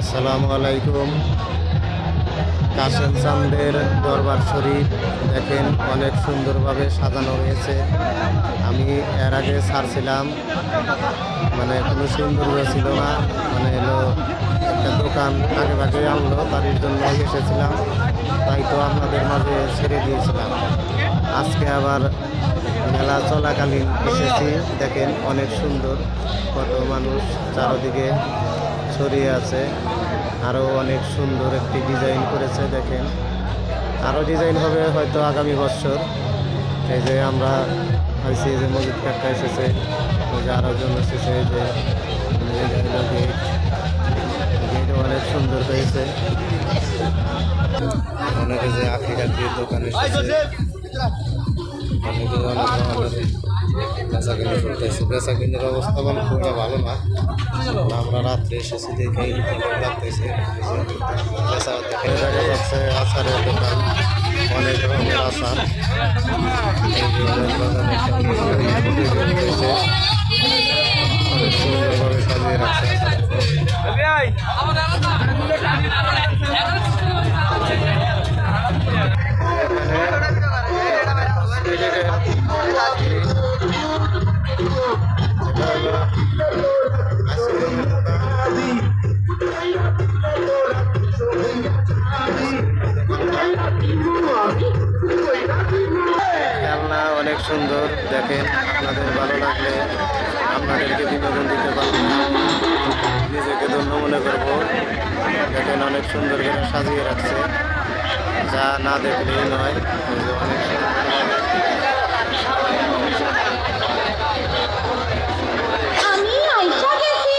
আসসালামু আলাইকুম। কাশেম চাঁদের দরবার শরীফ দেখেন অনেক সুন্দরভাবে সাজানো হয়েছে। আমি এর আগে ছাড়ছিলাম, মানে কোনো সৌন্দর্য ছিল না, মানে এলো একটা দোকান আগে ভাগে আনলো, তার জন্য এসেছিলাম, তাই তো আপনাদের মাঝে ছেড়ে দিয়েছিলাম। আজকে আবার মেলা চলাকালীন এসেছি, দেখেন অনেক সুন্দর, কত মানুষ চারদিকে ছড়িয়ে আছে। আরও অনেক সুন্দর একটি ডিজাইন করেছে, দেখেন আরও ডিজাইন হবে হয়তো আগামী বছর। এই যে আমরা হয়েছি যে মসজিদ কাকা এসেছে, ওই যে আরও জন এসেছে, এই যে গেট অনেক সুন্দর হয়েছে। অনেকে যে আখিরাতির দোকান এসেছে, অনেকে অনেক ধরনের বেচা কিনে করতেছে। বেচা কিনের অবস্থা মানে খুব ভালো না, আমরা রাত্রে এসেছি দেখেই লাগতেছে। বেচা দেখে দেখা যাচ্ছে আচারের দোকান, অনেক ধরনের আচার অনেক সুন্দরভাবে সাজিয়ে রাখছে। খেলনা অনেক সুন্দর, দেখেন আপনাদের ভালো লাগলে আপনাদেরকে বিনোদন দিতে পারবো, নিজেকে ধন্য মনে করবো। দেখেন অনেক সুন্দর করে সাজিয়ে রাখছে, যা না দেখলেই নয়। অনেক আমি আইসা গেছি।